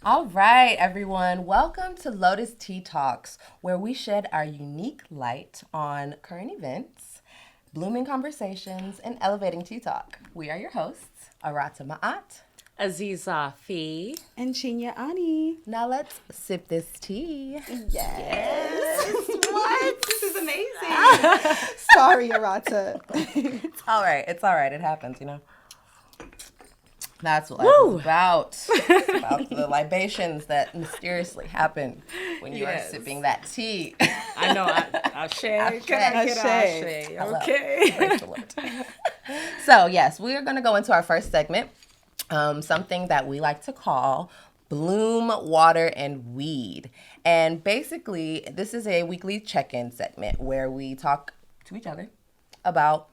All right, everyone. Welcome to Lotus Tea Talks, where we shed our unique light on current events, blooming conversations, and elevating tea talk. We are your hosts, Arata Ma'at. Aziza Fee. And Chinya Ani. Now let's sip this tea. Yes. What? This is amazing. Sorry, Arata. It's all right. It's all right. It happens, you know. That's what life is about. It's about the libations that mysteriously happen when you are sipping that tea. I know. Ashe. Can I get Ashe? Hello. Okay. Praise the Lord. So, yes, we are going to go into our first segment, something that we like to call Bloom, Water, and Weed. And basically, this is a weekly check-in segment where we talk to each other about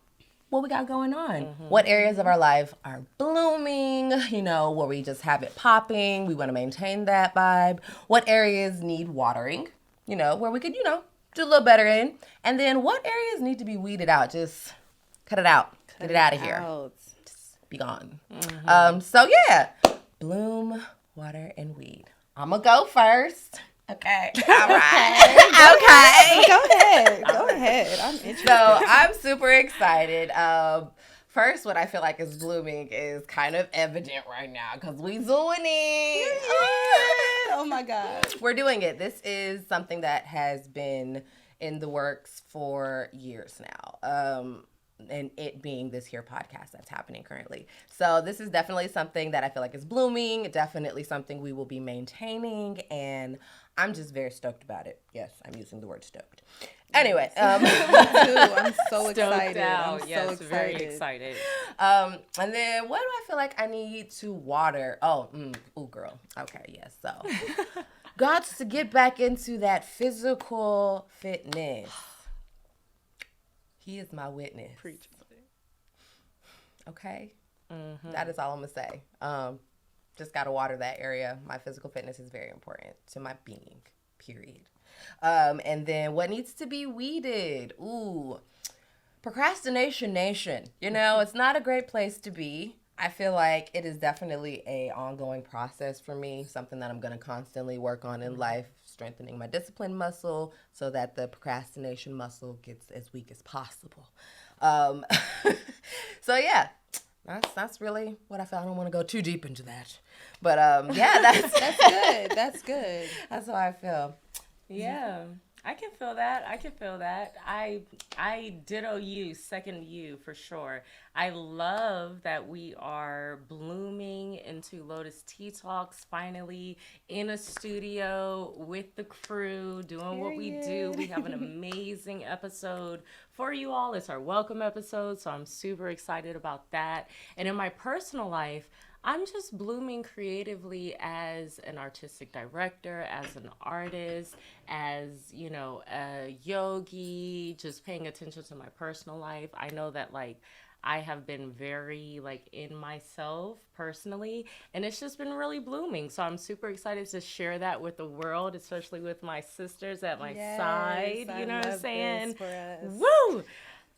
what we got going on. What areas of our life are blooming, where we just have it popping. We want to maintain that vibe. What areas need watering, where we could, do a little better in. And then what areas need to be weeded out? Just cut it out. Get it out of here. Just be gone. So, yeah. Bloom, water, and weed. I'm going to go first. Okay. All right. Okay. Go ahead. I'm interested. So I'm super excited. First, what I feel like is blooming is kind of evident right now because we doing it. Oh my God. We're doing it. This is something that has been in the works for years now. And it being this here podcast that's happening currently. So this is definitely something that I feel like is blooming, definitely something we will be maintaining, and I'm just very stoked about it. Yes, I'm using the word stoked. Anyway. Me too. I'm so excited. Very excited. And then what do I feel like I need to water? Ooh, girl. Okay, yes. So got to get back into that physical fitness. He is my witness. Preach. Okay? That is all I'm going to say. Just got to water that area. My physical fitness is very important to my being, period. And then what needs to be weeded? Ooh, procrastination nation. It's not a great place to be. I feel like it is definitely a ongoing process for me, something that I'm going to constantly work on in life, strengthening my discipline muscle so that the procrastination muscle gets as weak as possible. So yeah, that's really what I feel. I don't want to go too deep into that, but yeah, that's good. That's good. That's how I feel. Yeah. I can feel that. I ditto you, second you for sure. I love that we are blooming into Lotus Tea Talks finally in a studio with the crew doing what we do. We have an amazing episode for you all. It's our welcome episode, so I'm super excited about that. And in my personal life, I'm just blooming creatively as an artistic director, as an artist, as, a yogi, just paying attention to my personal life. I know that, I have been very, in myself personally, and it's just been really blooming. So I'm super excited to share that with the world, especially with my sisters at my side. You know what I'm saying? Woo!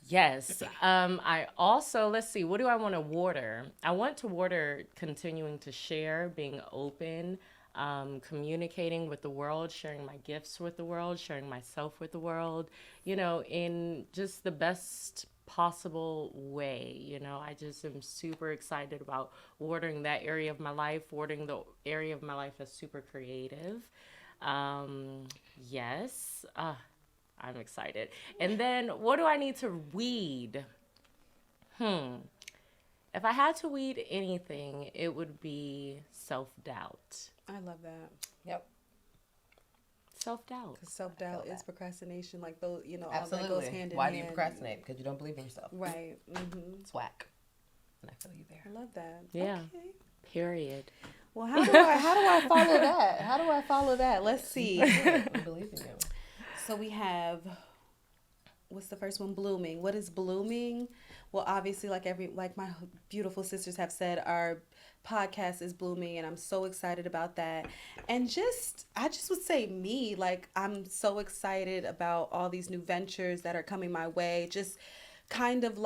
Yes. I also, let's see, what do I want to water? I want to water continuing to share, being open, communicating with the world, sharing my gifts with the world, sharing myself with the world, in just the best possible way. I just am super excited about watering that area of my life, watering the area of my life that's super creative. Yes. I'm excited. And then what do I need to weed? If I had to weed anything, it would be self-doubt. I love that. Yep. Self-doubt. Because self-doubt is procrastination. Those, Absolutely. all that goes hand in Why hand. do you procrastinate? Because you don't believe in yourself. Right. It's whack. And I feel you there. I love that. Yeah. Okay. Period. Well, how do I follow that? How do I follow that? Let's see. I believe in you. So we have, what's the first one? Blooming. What is blooming? Well, obviously, like my beautiful sisters have said, our podcast is blooming, and I'm so excited about that. And I just would say me, I'm so excited about all these new ventures that are coming my way. Just kind of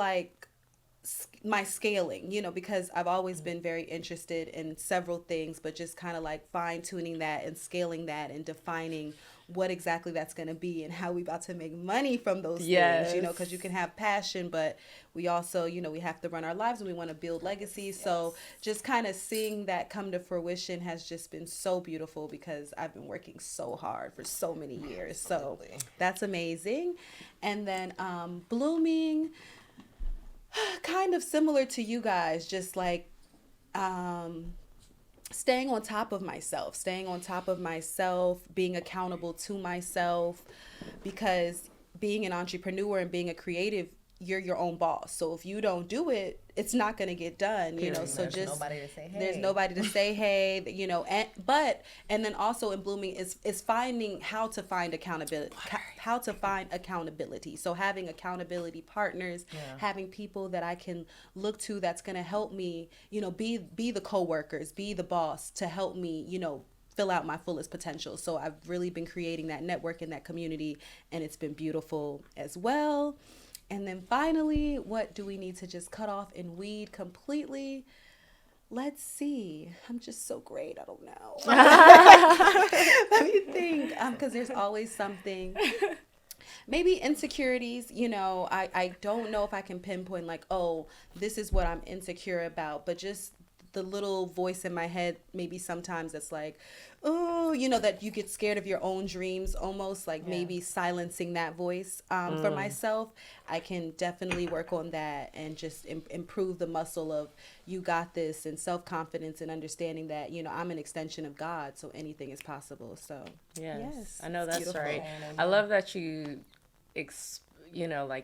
my scaling, because I've always been very interested in several things, but just kind of like fine tuning that and scaling that and defining what exactly that's going to be and how we about to make money from those things, because you can have passion, but we also, we have to run our lives and we want to build legacies. Yes. So just kind of seeing that come to fruition has just been so beautiful because I've been working so hard for so many years. Absolutely. So that's amazing. And then blooming, kind of similar to you guys, just like staying on top of myself, being accountable to myself, because being an entrepreneur and being a creative, you're your own boss. So if you don't do it, it's not going to get done, so there's nobody to say hey. There's nobody to say hey, and then also in blooming is finding how to find accountability. So having accountability partners, having people that I can look to that's going to help me, be the coworkers, be the boss to help me, fill out my fullest potential. So I've really been creating that network and that community, and it's been beautiful as well. And then finally, what do we need to just cut off and weed completely? Let's see. I'm just so great. I don't know. Let me think. Because there's always something. Maybe insecurities. I don't know if I can pinpoint like, oh, this is what I'm insecure about. But just the little voice in my head, maybe sometimes that's like, oh, that you get scared of your own dreams almost, like maybe silencing that voice for myself. I can definitely work on that and just improve the muscle of you got this and self-confidence and understanding that, I'm an extension of God, so anything is possible. So, yes I know that's beautiful. Right. I love that you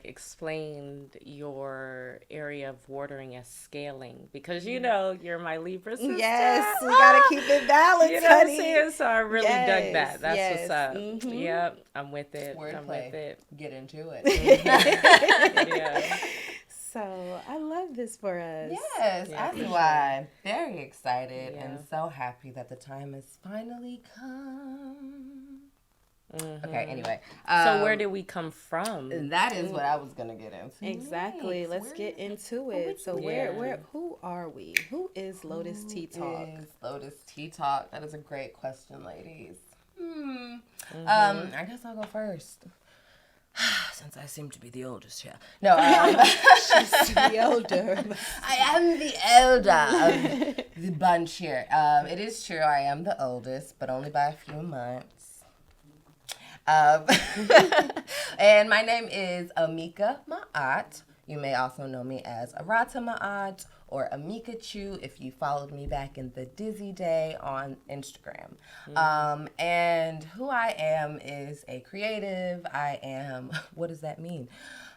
explained your area of watering as scaling because you're my Libra sister. Yes, we gotta keep it balanced. You know what I'm saying? So I really dug that. That's what's up. Mm-hmm. Yep, I'm with it. Wordplay. With it. Get into it. Yeah. So I love this for us. Yes, as do I. Very excited and so happy that the time has finally come. Mm-hmm. Okay, anyway. So where did we come from? That is what I was going to get into. Exactly. Nice. Let's get into it. So who are we? Who is Lotus Tea Talk? Who is Lotus Tea Talk? That is a great question, ladies. I guess I'll go first. Since I seem to be the oldest here. No, she's the elder. I am the elder of the bunch here. It is true, I am the oldest, but only by a few months. And my name is Amika Ma'at. You may also know me as Arata Ma'at or Amika Chu if you followed me back in the Dizzy Day on Instagram. And who I am is a creative. I am, what does that mean?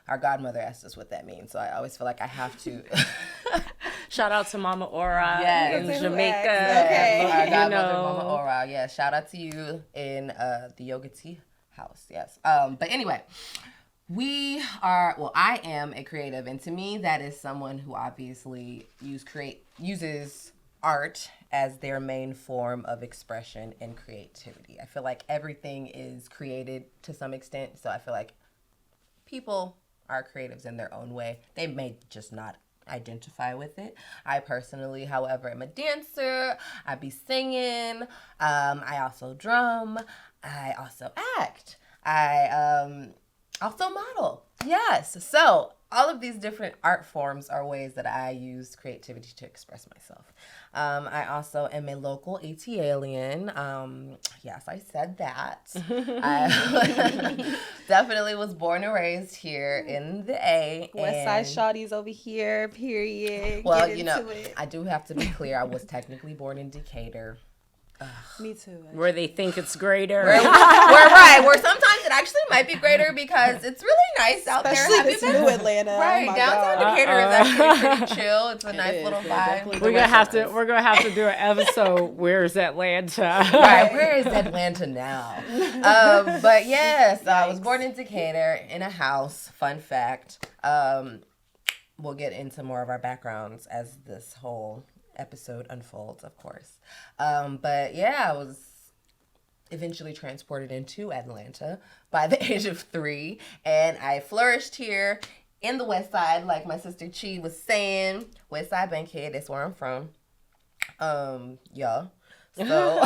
Our godmother asked us what that means, so I always feel like I have to. Shout out to Mama Aura in Jamaica. Okay. Our godmother, Mama Aura. Yeah, shout out to you in the Yoga Tea House. Yes. But anyway, I am a creative, and to me, that is someone who obviously uses art as their main form of expression and creativity. I feel like everything is created to some extent, so I feel like people are creatives in their own way. They may just not identify with it. I personally, however, am a dancer. I be singing. I also drum. I also act. I also model. Yes. So all of these different art forms are ways that I use creativity to express myself. I also am a local ATLian. Yes, I said that. I definitely was born and raised here in the A. West Side Shawty's over here, period. Well, I do have to be clear. I was technically born in Decatur. Me too. Actually. Where they think it's greater. We're right. Where sometimes it actually might be greater because it's really nice out there. Especially this new Atlanta. Right. Oh downtown Decatur is actually pretty chill. It's a nice little vibe. We're gonna have to do an episode. Where's Atlanta? Right. Where is Atlanta now? But yes, I was born in Decatur in a house. Fun fact. We'll get into more of our backgrounds as this whole episode unfolds, of course. But yeah, I was eventually transported into Atlanta by the age of 3, and I flourished here in the West Side, like my sister Chi was saying. West Side Bankhead, that's where I'm from. Yeah. So,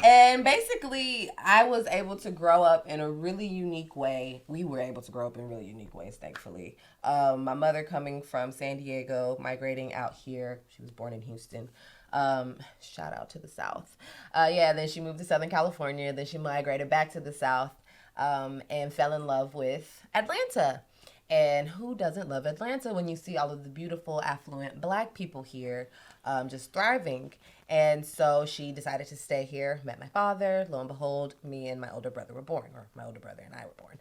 and basically, I was able to grow up in a really unique way. We were able to grow up in really unique ways, thankfully. My mother coming from San Diego, migrating out here. She was born in Houston. Shout out to the South. Then she moved to Southern California. Then she migrated back to the South and fell in love with Atlanta. And who doesn't love Atlanta when you see all of the beautiful, affluent black people here just thriving? And so she decided to stay here, met my father. Lo and behold, me and my older brother were born, or my older brother and I were born.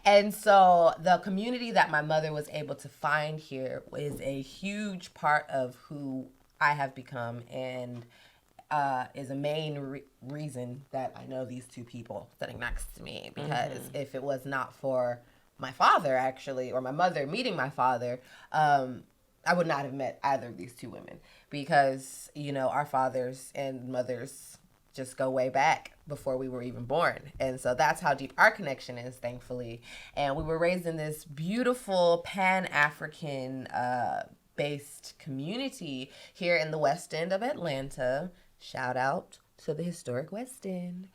And so the community that my mother was able to find here is a huge part of who I have become, and is a main reason that I know these two people sitting next to me. Because if it was not for my father, actually, or my mother meeting my father, I would not have met either of these two women, because, you know, our fathers and mothers just go way back before we were even born. And so that's how deep our connection is, thankfully. And we were raised in this beautiful Pan-African based community here in the West End of Atlanta. Shout out to the historic West End.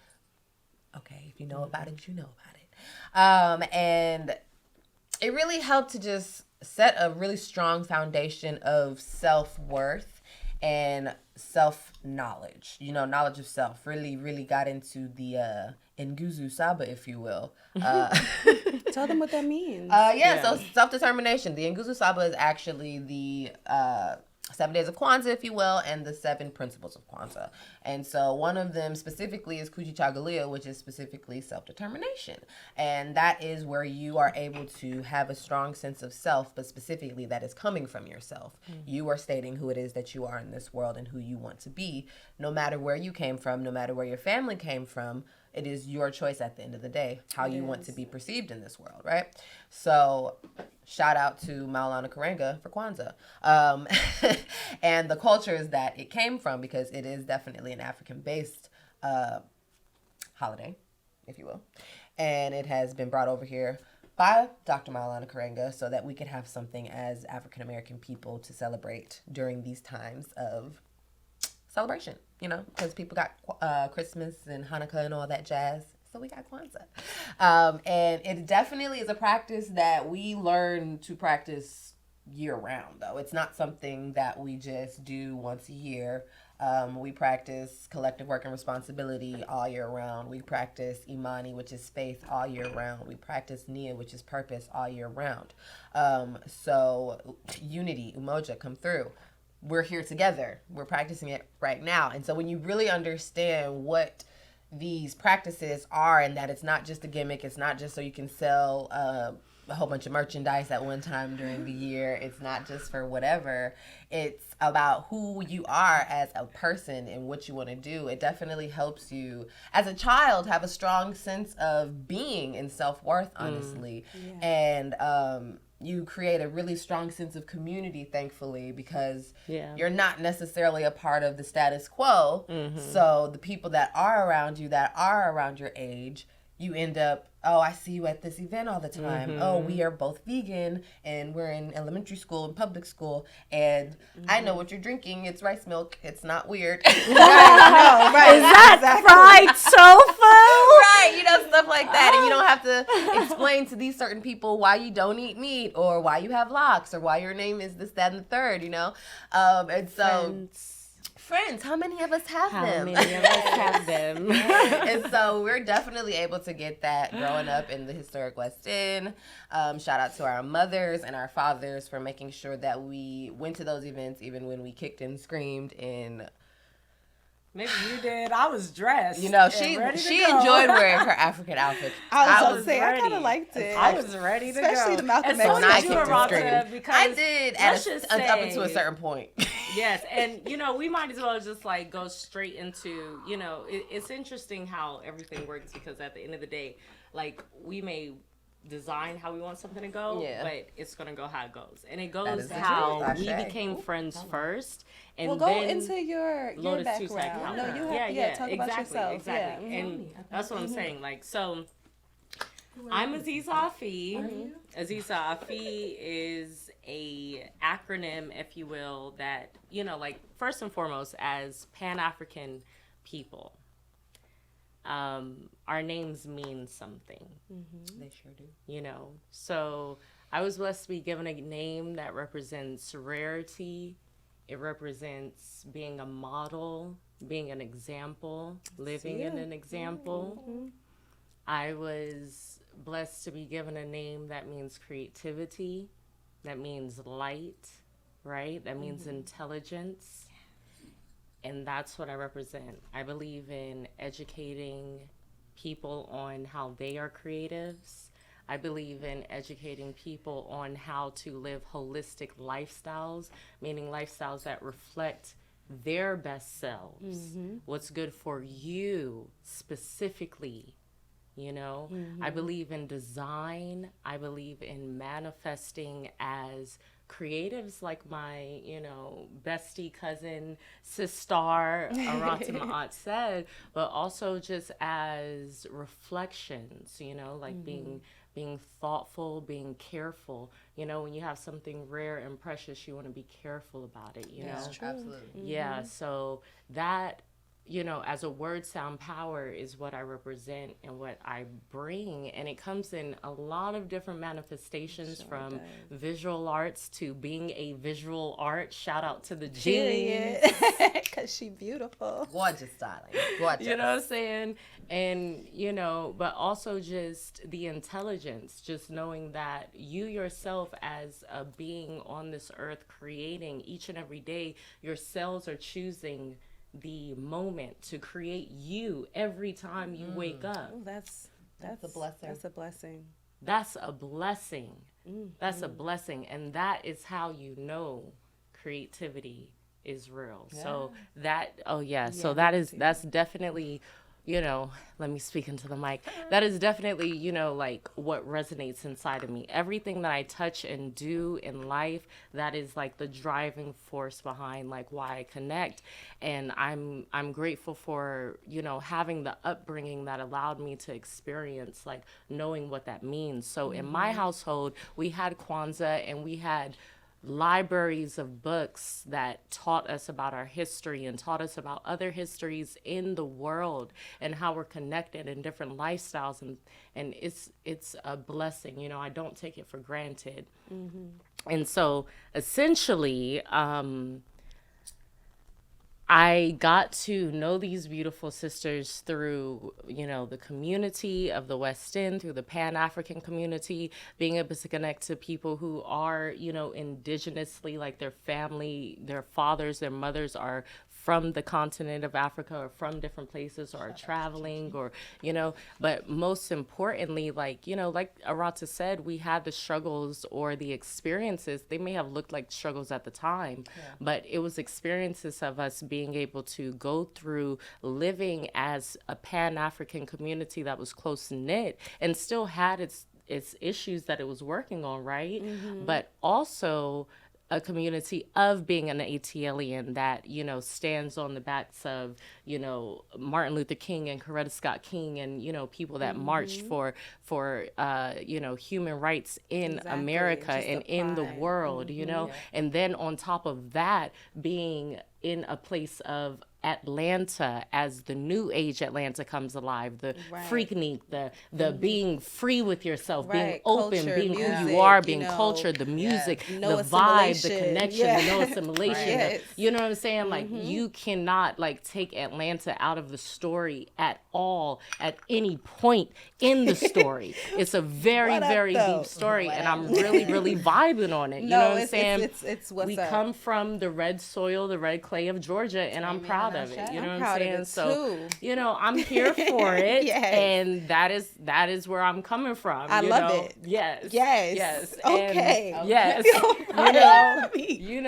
Okay, if you know about it, you know about it. And it really helped to just set a really strong foundation of self-worth and self-knowledge. You know, knowledge of self. Really, really got into the Nguzu Saba, if you will. Tell them what that means. So self-determination. The Nguzu Saba is actually the 7 days of Kwanzaa, if you will, and the 7 principles of Kwanzaa. And so one of them specifically is Kujichagulia, which is specifically self-determination. And that is where you are able to have a strong sense of self, but specifically that is coming from yourself. You are stating who it is that you are in this world and who you want to be, no matter where you came from, no matter where your family came from. It is your choice at the end of the day, how you want to be perceived in this world, right? So shout out to Maulana Karenga for Kwanzaa. And the cultures that it came from, because it is definitely an African-based holiday, if you will. And it has been brought over here by Dr. Maulana Karenga so that we could have something as African-American people to celebrate during these times of celebration, you know, because people got Christmas and Hanukkah and all that jazz. So we got Kwanzaa. And it definitely is a practice that we learn to practice year round, though. It's not something that we just do once a year. We practice collective work and responsibility all year round. We practice Imani, which is faith, all year round. We practice Nia, which is purpose, all year round. So unity, Umoja, come through. We're here together. We're practicing it right now. And so when you really understand what these practices are, and that it's not just a gimmick, it's not just so you can sell a whole bunch of merchandise at one time during the year, it's not just for whatever, it's about who you are as a person and what you want to do. It definitely helps you as a child have a strong sense of being and self-worth, honestly. And you create a really strong sense of community, thankfully, because you're not necessarily a part of the status quo. So the people that are around you, that are around your age, you end up, oh, I see you at this event all the time. Oh, we are both vegan, and we're in elementary school and public school, and I know what you're drinking. It's rice milk. It's not weird. Right. Is that fried tofu? Right, you know, stuff like that. And you don't have to explain to these certain people why you don't eat meat, or why you have locks, or why your name is this, that, and the third, you know? And so... Friends, how many of us have them? How many of us have them? And so we're definitely able to get that growing up in the historic West End. Shout out to our mothers and our fathers for making sure that we went to those events even when we kicked and screamed. And maybe you did. I was dressed. You know, she enjoyed wearing her African outfit. I was saying, I kind of liked it. I was ready to go. Especially the Malcolm X. I kicked and screamed. I did up until a certain point. Yes, and you know, we might as well just like go straight into, you know, it's interesting how everything works, because at the end of the day, like, we may design how we want something to go, but it's gonna go how it goes, and it goes how we became friends first, and well, go into your Lotus Tea background. Talk. No, you have talk about yourself. Exactly, and that's what I'm saying. Like, so I'm Aziza Afi. Aziza Afi is a acronym, if you will, that, like first and foremost, as Pan-African people, our names mean something. They sure do. So I was blessed to be given a name that represents rarity. It represents being a model, being an example, living in an example. I was blessed to be given a name that means creativity, that means light, right? That means intelligence. And that's what I represent. I believe in educating people on how they are creatives. I believe in educating people on how to live holistic lifestyles, meaning lifestyles that reflect their best selves, what's good for you specifically. I believe in design. I believe in manifesting as creatives, like my, bestie cousin, sister, Arata, my aunt said, but also just as reflections, like being thoughtful, being careful. When you have something rare and precious, you want to be careful about it, That's true. Absolutely. Yeah, so that, as a word sound power is what I represent and what I bring. And it comes in a lot of different manifestations, from visual arts to being a visual art. Shout out to the jeans. Because she beautiful. Gorgeous, darling. Gorgeous. You know what I'm saying? And, but also just the intelligence, just knowing that you yourself as a being on this earth creating each and every day, your cells are choosing the moment to create you every time you wake up. Oh, that's a blessing. That's a blessing. That's a blessing. That's a blessing. And that is how creativity is real. Yeah. So so that's definitely, let me speak into the mic. That is definitely, like what resonates inside of me. Everything that I touch and do in life, that is like the driving force behind like why I connect. And I'm grateful for, having the upbringing that allowed me to experience, like knowing what that means. So in my household, we had Kwanzaa and we had libraries of books that taught us about our history and taught us about other histories in the world and how we're connected in different lifestyles, and it's a blessing. I don't take it for granted. And so essentially I got to know these beautiful sisters through, the community of the West End, through the Pan-African community, being able to connect to people who are, indigenously, like their family, their fathers, their mothers are from the continent of Africa or from different places or are traveling or, but most importantly, like Arata said, we had the struggles or the experiences. They may have looked like struggles at the time, but it was experiences of us being able to go through living as a Pan-African community that was close knit and still had its issues that it was working on, right? But also a community of being an ATLian that, stands on the backs of, Martin Luther King and Coretta Scott King and, people that marched for human rights in America and in the world, and then on top of that, being in a place of Atlanta as the new age Atlanta comes alive, the freaknik, the being free with yourself, being open, culture, being music, who you are, being culture, the music, no the vibe, the assimilation. connection, the no assimilation. Right. You know what I'm saying? Like you cannot like take Atlanta out of the story at all at any point in the story. It's a very, very deep story, and I'm really, really vibing on it. You know what I'm saying? It's what's we up. come from the red soil, the red clay of Georgia, and I'm proud of it. You know what I'm saying? So, I'm here for it, and that is where I'm coming from. I love it. Yes. Okay. And yes. Round up. You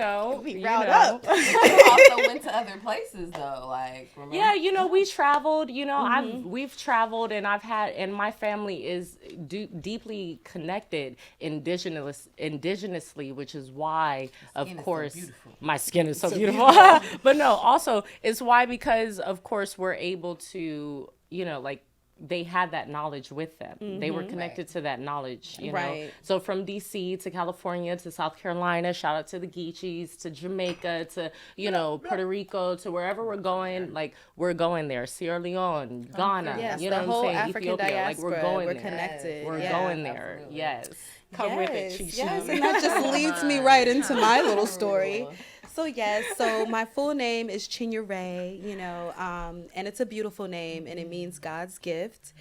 also went to other places though, like remember? Yeah, we traveled. We've traveled, and and my family is deeply connected indigenously, which is why, of course, my skin is so beautiful. But no, also it's why, because of course we're able to, they had that knowledge with them. They were connected to that knowledge, you know. Right. So from DC to California to South Carolina, shout out to the Geechees, to Jamaica, to, you know, Puerto Rico, to wherever we're going, like we're going there. Sierra Leone, Ghana, Yes, you the know what whole I'm saying? African Ethiopia, diaspora, like we're going we're there. connected. We're Yeah. going there. Absolutely. Yes. Come with it, Chi Chi. Yes, and that just leads me right into my little story. So yes, so my full name is Chinyere, you know, and it's a beautiful name, and it means God's gift.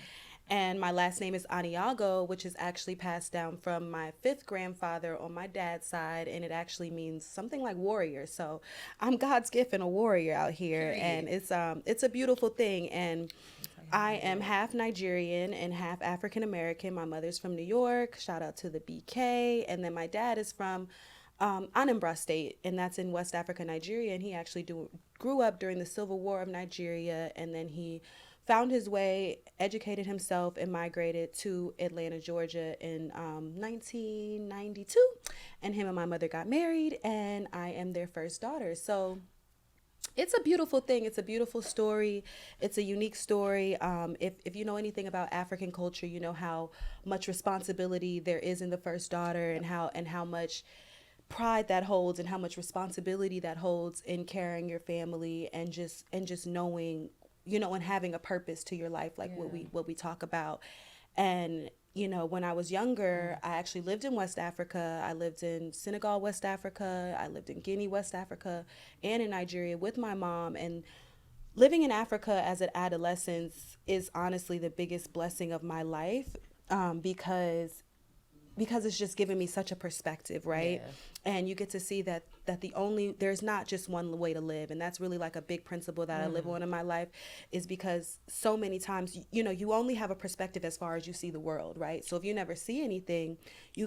And my last name is Aniago, which is actually passed down from my fifth grandfather on my dad's side, and it actually means something like warrior. So I'm God's gift and a warrior out here, and it's a beautiful thing. And I am half Nigerian and half African American. My mother's from New York. Shout out to the BK, and then my dad is from Anambra State, and that's in West Africa, Nigeria. And he actually grew up during the Civil War of Nigeria, and then he found his way, educated himself, and migrated to Atlanta, Georgia in 1992. And him and my mother got married, and I am their first daughter. So it's a beautiful thing. It's a beautiful story. It's a unique story. If you know anything about African culture, you know how much responsibility there is in the first daughter, and how much pride that holds, and how much responsibility that holds in carrying your family, and just knowing, you know, and having a purpose to your life, like what we talk about. And you know, when I was younger, I actually lived in West Africa. I lived in Senegal, West Africa. I lived in Guinea, West Africa, and in Nigeria with my mom. And living in Africa as an adolescent is honestly the biggest blessing of my life, because it's just given me such a perspective, right? Yeah. And you get to see that there's not just one way to live. And that's really like a big principle that I live on in my life, is because so many times, you know, you only have a perspective as far as you see the world, right? So if you never see anything, you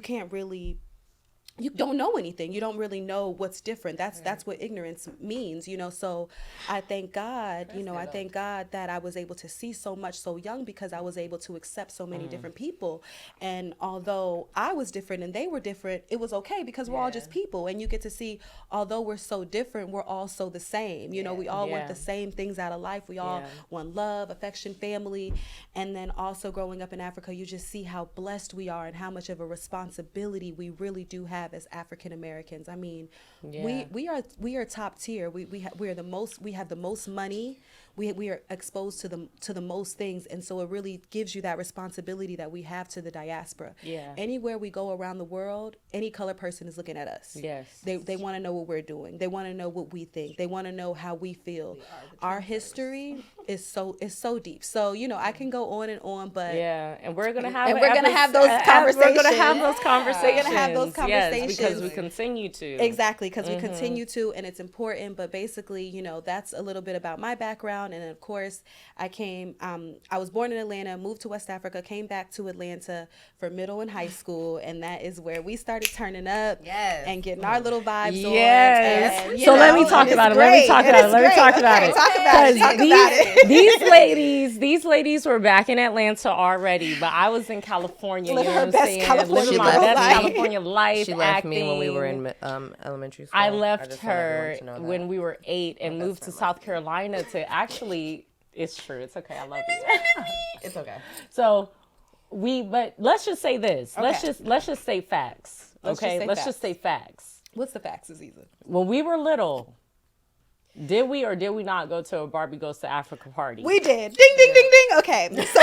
don't know anything. You don't really know what's different. That's what ignorance means, you know. So I thank God, I thank God that I was able to see so much so young, because I was able to accept so many different people. And although I was different and they were different, it was okay, because we're all just people. And you get to see, although we're so different, we're also the same. You know, we all want the same things out of life. We all want love, affection, family. And then also growing up in Africa, you just see how blessed we are and how much of a responsibility we really do have as African Americans. I mean, we are top tier. We have the most money. We are exposed to the most things, and so it really gives you that responsibility that we have to the diaspora. Yeah. Anywhere we go around the world, any color person is looking at us. Yes. They want to know what we're doing. They want to know what we think. They want to know how we feel. Our history is so deep. So, you know, I can go on and on, but and we're gonna have those conversations. We're gonna have those conversations. We're gonna have those conversations. Yes, because we continue to. Exactly, because we continue to, and it's important. But basically, you know, that's a little bit about my background. And of course, I was born in Atlanta, moved to West Africa, came back to Atlanta for middle and high school, and that is where we started turning up and getting our little vibes on. And, so let me talk about it. Let me talk about it. These ladies were back in Atlanta already, but I was in California. You know what I'm saying? Living my best California life. She left me when we were in elementary school. I left her when we were 8 and moved to South Carolina to actually. It's true. It's okay. I love you. It's okay. So but let's just say this. Okay. Let's just say facts. Okay. Let's just say facts. What's the facts, Aziza? When we were little, did we or did we not go to a Barbie Goes to Africa party? We did. Ding, ding, ding, ding. Okay. So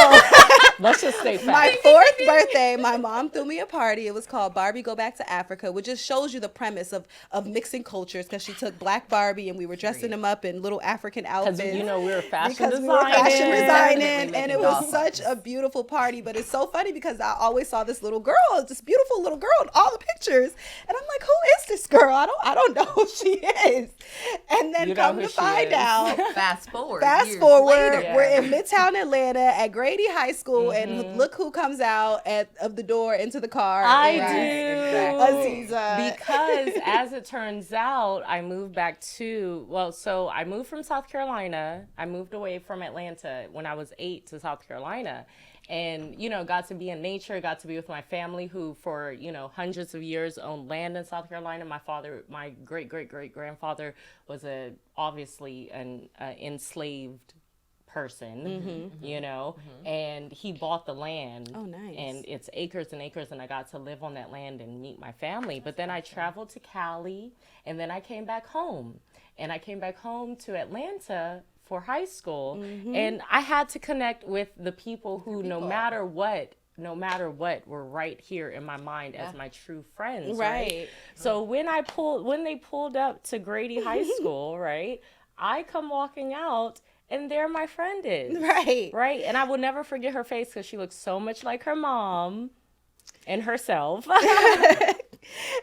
let's just say facts. My 4th birthday, my mom threw me a party. It was called Barbie Go Back to Africa, which just shows you the premise of mixing cultures, because she took Black Barbie and we were dressing them up in little African outfits. Because, you know, we were fashion designing. And it was such a beautiful party. But it's so funny because I always saw this beautiful little girl in all the pictures. And I'm like, who is this girl? I don't know who she is. And then come to find out. Fast forward. We're in Midtown Atlanta at Grady High School, and look who comes out of the door into the car. I do. Aziza. Because as it turns out, I moved I moved from South Carolina. I moved away from Atlanta when I was 8 to South Carolina. And, you know, got to be in nature, got to be with my family who for, you know, hundreds of years owned land in South Carolina. My great-great-great-grandfather was obviously an enslaved person, you know, and he bought the land. Oh, nice. And it's acres and acres, and I got to live on that land and meet my family. But then I traveled to Cali, and then I came back home. And I came back home to Atlanta for high school, and I had to connect with the people who, no matter what, were right here in my mind as my true friends, right? So when they pulled up to Grady High School, right, I come walking out, and there my friend is. Right. And I will never forget her face because she looks so much like her mom and herself.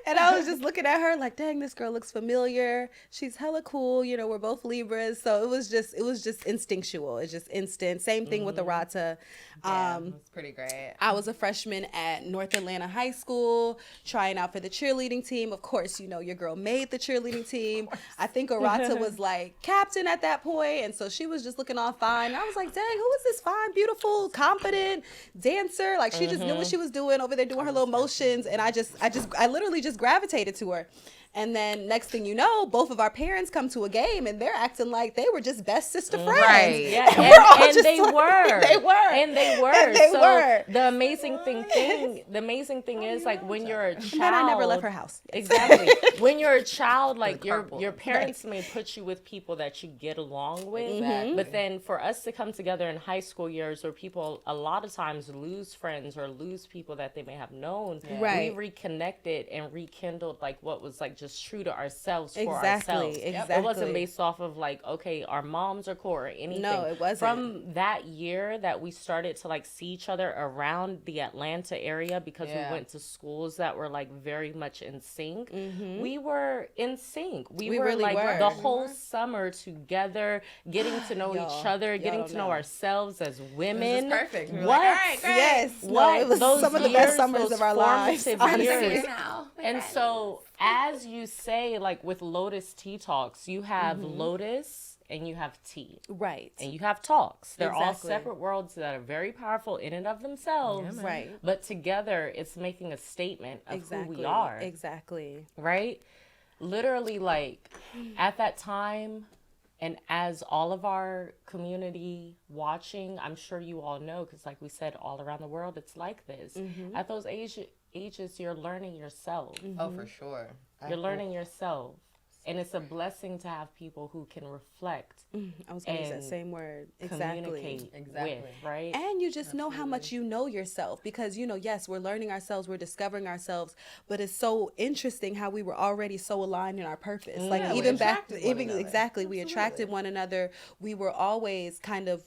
And I was just looking at her like, dang, this girl looks familiar. She's hella cool. You know, we're both Libras. So it was just instinctual. It's just instant. Same thing with Arata. It's pretty great. I was a freshman at North Atlanta High School, trying out for the cheerleading team. Of course, you know, your girl made the cheerleading team. I think Arata was like captain at that point, and so she was just looking all fine. And I was like, dang, who is this fine, beautiful, confident dancer? Like, she just knew what she was doing over there, doing her little motions, and I literally just gravitated to her. And then next thing you know, both of our parents come to a game and they're acting like they were just best sister friends. Right. Yeah. And they were. The amazing thing is, like, when you're a child. And then I never left her house. Exactly. When you're a child, like, your parents may put you with people that you get along with. Exactly. But then for us to come together in high school years, where people a lot of times lose friends or lose people that they may have known, we reconnected and rekindled, like, what was, like, just true to ourselves for ourselves. Exactly. It wasn't based off of, like, okay, our moms are cool or anything. No, it wasn't. From that year that we started to, like, see each other around the Atlanta area, because we went to schools that were, like, very much in sync. We were in sync. We were really like were. the whole summer together, getting to know each other, getting to know ourselves as women. This is perfect. We were What? like, all right, great. Yes. What? No, it was Those some of the years, best summers those of our lives. formative Honestly. years. And so, as you say, like with Lotus Tea Talks, you have Lotus and you have tea. Right. And you have talks. They're all Exactly. separate worlds that are very powerful in and of themselves. Right. But together, it's making a statement of Exactly. who we are. Exactly. Right? Literally, like, at that time, and as all of our community watching, I'm sure you all know, because like we said, all around the world, it's like this. At those ages, you're learning yourself. Oh, for sure. You're learning yourself. And it's a blessing to have people who can reflect. I was going to use that and same word. Exactly. Communicate Exactly. with, right? And you just know how much you know yourself, because, you know, yes, we're learning ourselves, we're discovering ourselves, but it's so interesting how we were already so aligned in our purpose. Like, Yeah, we even back, attracted one even another. exactly, we attracted one another. We were always kind of,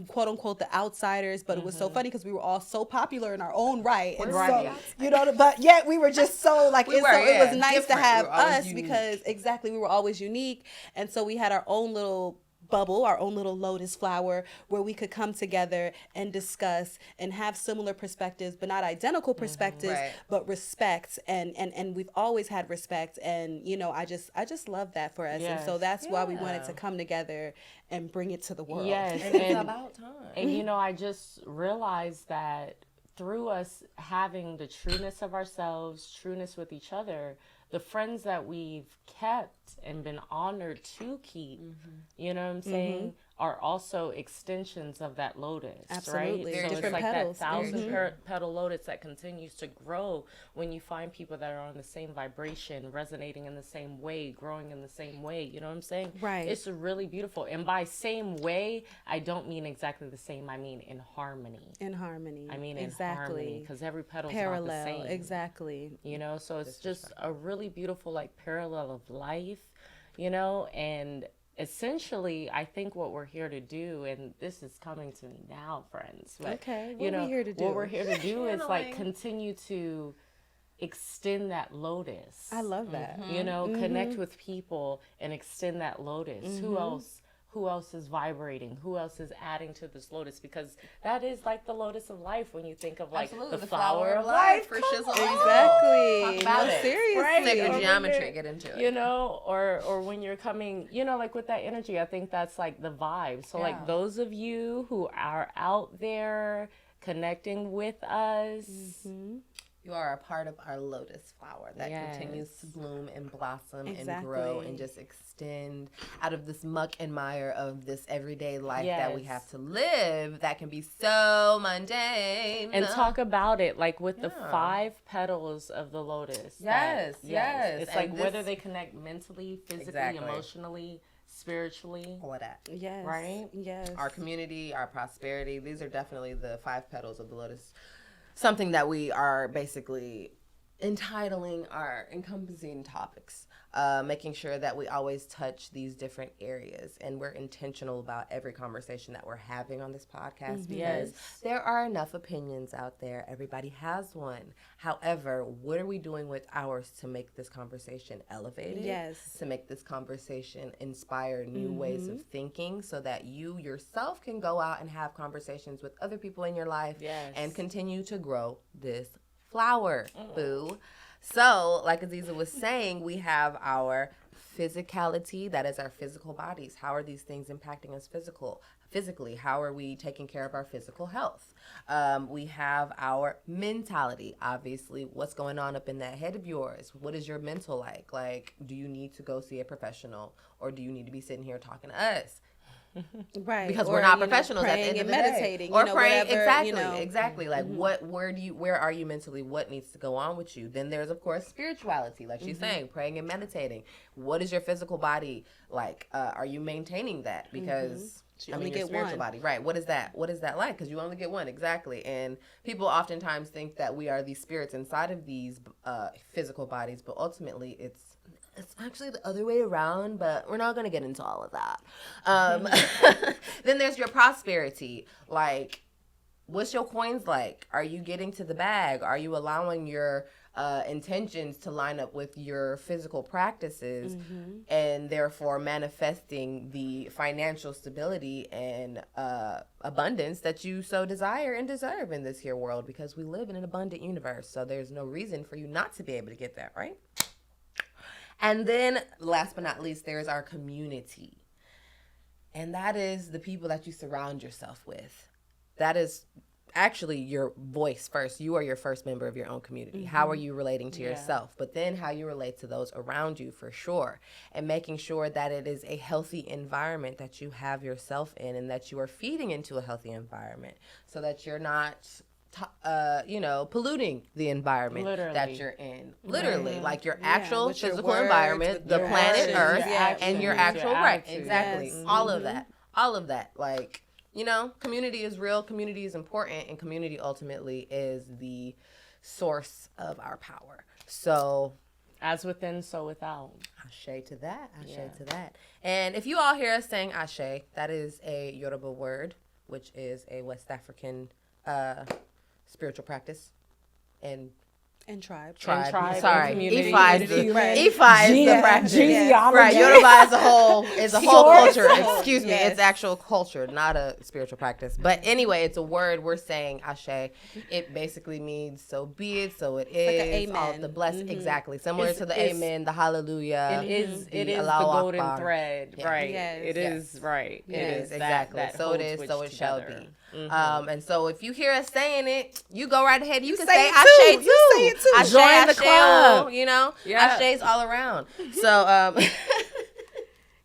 quote unquote, the outsiders, but it was so funny because we were all so popular in our own right, and Right. so, you know, but yet we were just so like, We and were, so it was yeah, nice to different. have We were always us unique. because exactly, we were always unique, and so we had our own little bubble, our own little lotus flower, where we could come together and discuss and have similar perspectives, but not identical perspectives, Right. but respect, and we've always had respect, and you know, I just love that for us, and so Yes. that's why we wanted to come together and bring it to the world. Yes. And it's about time. And you know, I just realized that through us having the trueness of ourselves, trueness with each other, the friends that we've kept and been honored to keep, you know what I'm saying, are also extensions of that lotus, Absolutely. right? Very So it's different like petals. that 1,000 petal lotus that continues to grow when you find people that are on the same vibration, resonating in the same way, growing in the same way, you know what I'm saying? Right. It's really beautiful. And by same way, I don't mean exactly the same, I mean in harmony. In harmony. I mean exactly. in harmony, because every petal's Parallel. not the same. Exactly. You know, so it's just a really beautiful, like, parallel of life, you know, and essentially, I think what we're here to do, and this is coming to me now, friends. But, Okay, you what know, we here to do? what we're here to do is, like, Channeling. continue to extend that lotus. I love that. You know, connect with people and extend that lotus. Who else is vibrating? Who else is adding to this lotus? Because that is like the lotus of life when you think of, like, Absolutely. the flower of life. life for Come shizzle. on. Exactly. Talk about No, it. seriously. Right. Sacred Or geometry, when get into it. You know, or when you're coming, you know, like with that energy, I think that's like the vibe. So Yeah. like those of you who are out there connecting with us, You are a part of our lotus flower that continues to bloom and blossom and grow and just extend out of this muck and mire of this everyday life that we have to live that can be so mundane. And talk about it like with the 5 petals of the lotus. Yes. It's and like whether they connect mentally, physically, emotionally, spiritually. All of that. Yes. Right? Yes. Our community, our prosperity. These are definitely the 5 petals of the lotus. Something that we are basically entitling our encompassing topics, making sure that we always touch these different areas. And we're intentional about every conversation that we're having on this podcast because there are enough opinions out there. Everybody has one. However, what are we doing with ours to make this conversation elevated? Yes. To make this conversation inspire new ways of thinking so that you yourself can go out and have conversations with other people in your life and continue to grow this flower, boo. So, like Aziza was saying, we have our physicality, that is our physical bodies. How are these things impacting us physically? How are we taking care of our physical health? We have our mentality, obviously. What's going on up in that head of yours? What is your mental like? Like, do you need to go see a professional or do you need to be sitting here talking to us? Right, because we're not professionals at the end of the meditating, day. Or praying, whatever, exactly. Like where are you mentally? What needs to go on with you? Then there's of course spirituality, like she's saying, praying and meditating. What is your physical body like? Are you maintaining that? Because you only your get spiritual one body, right? What is that? What is that like? Because you only get one, exactly. And people oftentimes think that we are these spirits inside of these physical bodies, but ultimately it's actually the other way around, but we're not going to get into all of that. Then there's your prosperity. Like, what's your coins like? Are you getting to the bag? Are you allowing your intentions to line up with your physical practices and therefore manifesting the financial stability and abundance that you so desire and deserve in this here world? Because we live in an abundant universe, so there's no reason for you not to be able to get that, right? And then, last but not least, there's our community. And that is the people that you surround yourself with. That is actually your voice first. You are your first member of your own community. How are you relating to yourself? But then how you relate to those around you, for sure. And making sure that it is a healthy environment that you have yourself in and that you are feeding into a healthy environment so that you're not polluting the environment that you're in. Literally, like your actual physical environment, the planet Earth, and your actual exactly. All of that. Like, community is real, community is important, and community ultimately is the source of our power. So, as within, so without. Ashe to that. To that. And if you all hear us saying Ashe, that is a Yoruba word, which is a West African spiritual practice and tribe. Sorry, Ifa is the practice. Right, Yoruba as a whole is a whole culture. Excuse me, it's actual culture, not a spiritual practice. But anyway, it's a word. We're saying Ashe. It basically means so be it, so it is. Like an amen. All the blessing, exactly. Similar to the amen, the hallelujah. It is the golden thread, right? Yes. It is right. It is exactly. So it is, so it shall be. And so if you hear us saying it, you go right ahead. You can say Ashe too. You say it too. Ashe, join the club. Ashe's all around. So,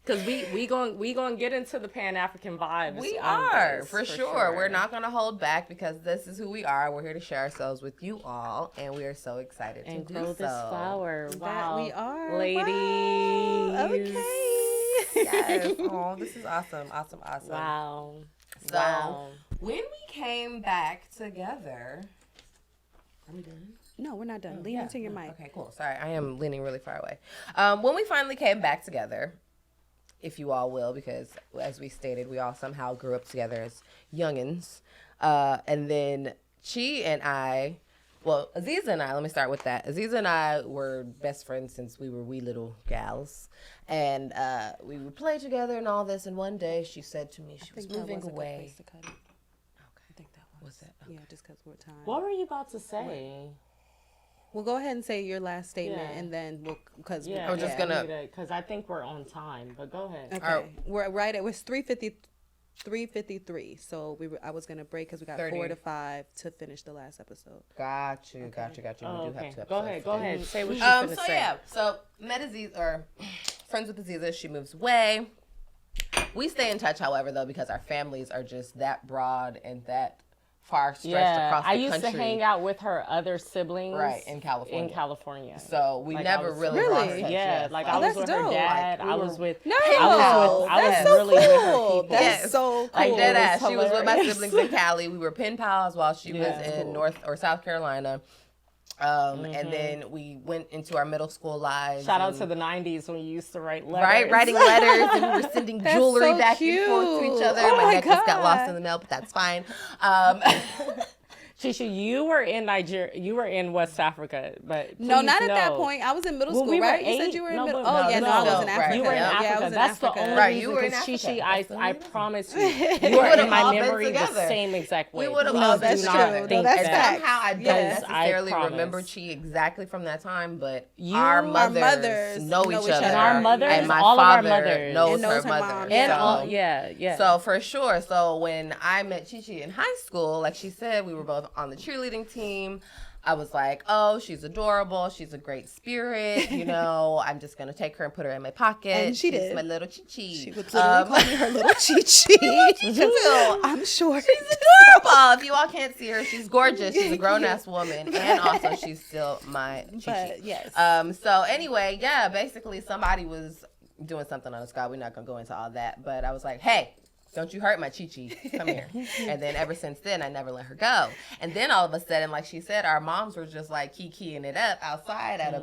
because we going to get into the Pan-African vibes. We are, for sure. We're not going to hold back because this is who we are. We're here to share ourselves with you all, and we are so excited and to grow do this flower. Wow, that we are, ladies. Wow. Okay. Yes. Oh, this is awesome. Wow. So, when we came back together, are we done? No, we're not done. Lean into your mic. Okay, cool. Sorry, I am leaning really far away. When we finally came back together, if you all will, because as we stated, we all somehow grew up together as youngins. And then Chi and I, well, Aziza and I, let me start with that. Aziza and I were best friends since we were wee little gals. And we would play together and all this. And one day she said to me, she was moving away. I think that was. What's that? Okay. Yeah, just because we're time. What were you about to say? Well, go ahead and say your last statement, and then because we're just gonna, because I think we're on time. But go ahead. Okay, we're right at 3:53. 3:53. So I was gonna break because we got 30. 4 to 5 to finish the last episode. Got you. Oh, We do have okay. 2 episodes. Go ahead. Say what you're gonna So say. yeah, so met Aziza, or friends with Aziza. She moves away. We stay in touch, however, though, because our families are just that broad and that far stretched across the I country. used to hang out with her other siblings. Right, in California. So we like never really lost touch. Yeah, Yes. like Oh, I was that's with her dope. dad. Like, I was with No, I was that's so really with her cool. people. That's so cool. Like dead It ass. was She was with my hilarious. siblings in Cali. We were pen pals while she was Yeah. in North or South Carolina. And then we went into our middle school lives. Shout out and- to the 90s when you used to write letters. Right, writing letters, and we were sending That's jewelry so back and forth to each cute. other. Oh my my necklace got lost God. in the mail, but that's fine. Chichi, you were in Nigeria. You were in West Africa, but No, please not at that know. point. I was in middle When school, we were right? You 8? said you were in No, middle. but Oh, no, yeah, no, no, I was in right. Africa. You were in Yeah, I Africa. was in That's the Africa. only Right, reason. you were in Because Africa. Chichi, That's the I only reason. promise you, you would've are in my all been memory the together. same exact way. We would have Please all do been that's not true. together. No, think that's And that. facts. somehow I don't Yes, necessarily I remember promise. Chi exactly from that time, but You- our Our mothers, mothers know each other. And our mothers, and my all of our father mothers. knows And knows her her mother. mom, And yeah. all, yeah. So for sure. So when I met Chi in high school, like she said, we were both on the cheerleading team. I was like, oh, she's adorable. She's a great spirit. You know, I'm just going to take her and put her in my pocket. And she She's did. my little Chi. She would literally call me her little Chi-Chi. I'm sure. She's adorable. If you all can't see her, she's gorgeous. She's a grown-ass woman. And also, she's still my Chi. But, yes. So anyway, yeah, basically somebody was doing something on the sky. We're not going to go into all that. But I was like, hey, don't you hurt my Chi-Chi. Come here. And then ever since then, I never let her go. And then all of a sudden, like she said, our moms were just like keying it up outside at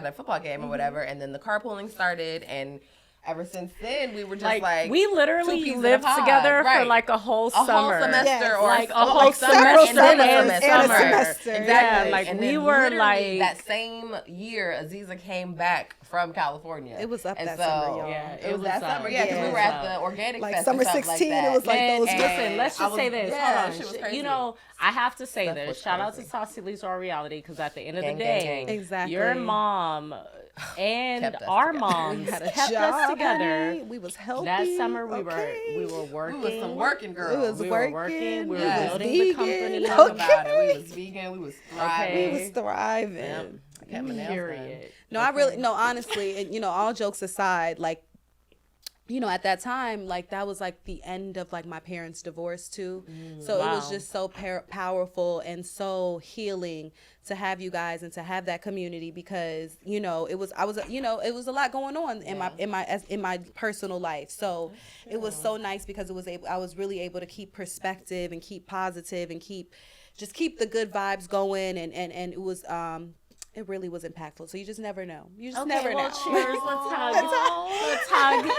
a football game or whatever. And then the carpooling started, and ever since then, we were just like we two literally peas in a lived pod. together for Right. like a whole a whole summer. semester Yes. or Like a oh, whole summer semester and then and a a semester. semester. Exactly. Yeah, like and we then were literally like that same year, Aziza came back from California. It was up And that so, summer, y'all. Yeah, It was that summer, yeah, because yeah. we were at the organic Like fest summer and stuff 16, like that. it was like and those. listen, let's I just was- say this. yeah, Hold shit was on. crazy. You know, I have to say Stuff this. was Shout out to crazy. Saucy Lee's Our Reality, because at the end of Gang, the gang, day, gang. Exactly. your mom and Kept us our together. moms We had a kept job, us together. honey. We was healthy. That summer we okay. were working. We was some working girls. We was We were working. working, we were was building the vegan. company. Talk Okay. about it. We was vegan. We was thriving. We was thriving. Yep. I kept my nails done. Period. No, I really no. Honestly, and all jokes aside, like at that time, like that was like the end of like my parents' divorce too. So it was Wow. just so powerful and so healing to have you guys and to have that community, because it was it was a lot going on in my personal life. So it was so nice because I was really able to keep perspective and keep positive and keep the good vibes going, and it was it really was impactful. So you just never know. You just never know. Cheers. Let's hug. Let's hug.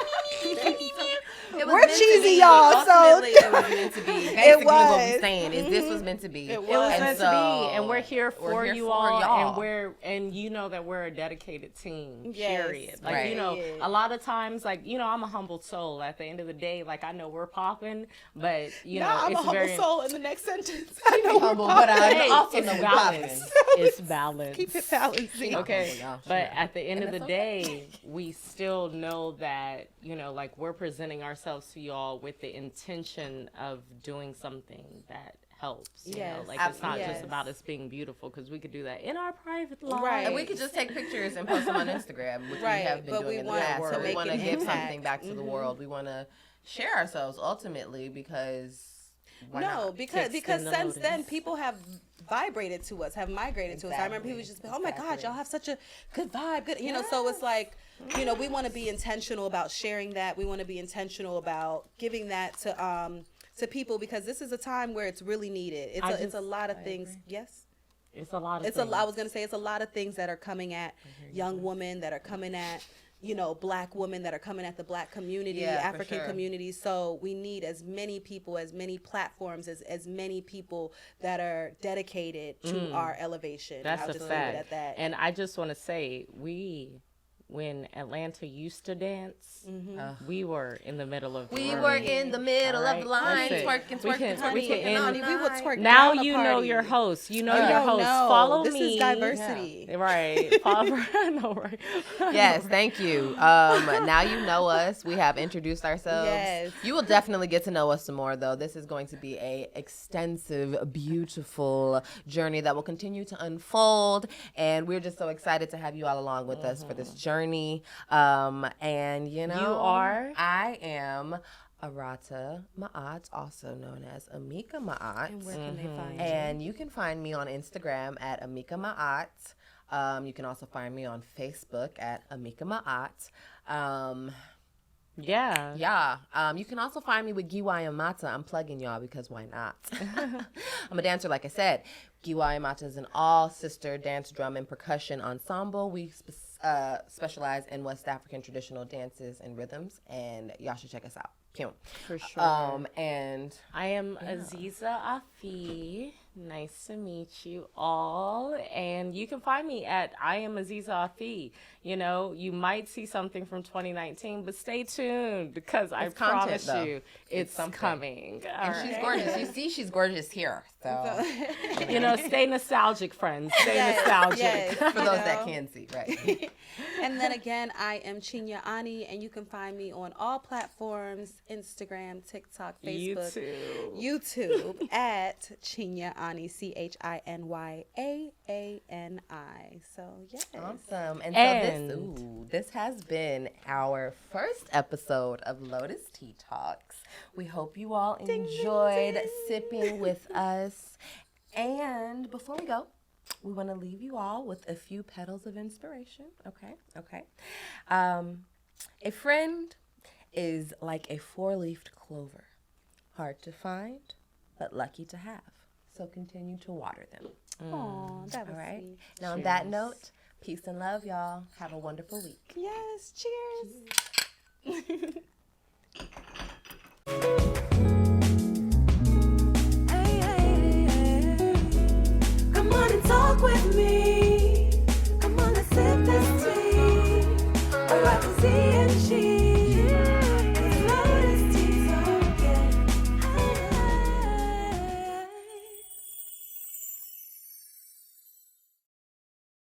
It was We're meant to cheesy, be. y'all, so- Ultimately, it was meant to be. Basically, what was. we're saying is this was meant to be. It It was And meant to be, and we're here for we're here you for all, y'all. and you know that we're a dedicated team. Yes, Period. Like right. a lot of times, like I'm a humble soul. At the end of the day, like I know we're popping, but I'm it's a humble very soul in the next sentence. I know humble, we're but popping. I also it's know we're balance. popping. It's balance. Keep it balanced. Okay, y'all. but at the end And of the it's day, we still know that like we're presenting ourselves to y'all with the intention of doing something that helps. Yes, Like it's not yes. just about us being beautiful, because we could do that in our private life. Right. And we could just take pictures and post them on Instagram, which Right, we have been but doing we in the want past. to So we make want to an give impact. something back to the world. We want to share ourselves ultimately because why No, not? because Extend the since then lotus. people have vibrated to us, have migrated to us. I remember people just, oh my God, Exactly. y'all have such a good vibe, good. So it's like, we want to be intentional about sharing that. We want to be intentional about giving that to people, because this is a time where it's really needed. It's a lot of things. Yes. It's a lot of I things. was gonna say it's a lot of things that are coming at young women, that are coming at Black women, that are coming at the Black community, Yeah, for African sure. community. So we need as many people, as many platforms, as many people that are dedicated to our elevation. That's I'll a just leave it fact. at that. And I just want to say, we when Atlanta used to dance, we were in the middle of the We room. were in the middle All of the right, line, listen, twerking, we twerking, can- twerking, we can twerking end- on Honey, the we would line. twerk Now down a you know party. your host. You know You your don't host. know. Follow This me. is diversity. Right. Follow. I know, right? Yes, thank you. Now you know us. We have introduced ourselves. Yes. You will definitely get to know us some more, though. This is going to be a extensive, beautiful journey that will continue to unfold, and we're just so excited to have you all along with us for this journey. And you know, You are? I am Arata Ma'at, also known as Amika Ma'at. And where can they find you? And you can find me on Instagram at Amika Ma'at. You can also find me on Facebook at Amika Ma'at. Yeah. Yeah. You can also find me with Giwa Mata. I'm plugging y'all because why not? I'm a dancer, like I said. Giwa Mata is an all-sister dance, drum, and percussion ensemble. We specialize in West African traditional dances and rhythms, and y'all should check us out. Pew. For sure. And I am Aziza Afi. Nice to meet you all. And you can find me at I am Aziza Afi. You know, you might see something from 2019, but stay tuned because I It's content, promise though. you It's it's something. coming. All and she's right. gorgeous. You see, she's gorgeous here. So You know, stay nostalgic, friends. Stay Yes, nostalgic. yes. for You those that know? can see, right? And then again, I am Chinya Ani, and you can find me on all platforms: Instagram, TikTok, Facebook, YouTube at Chinya Ani, ChinyAani. So yes, Awesome. And- So this has been our first episode of Lotus Tea Talks. We hope you all enjoyed sipping with us. And before we go, we want to leave you all with a few petals of inspiration. Okay. A friend is like a four-leafed clover, hard to find, but lucky to have. So continue to water them. Aw, that was All right. sweet. Now, on that note, peace and love, y'all. Have a wonderful week. Yes, cheers.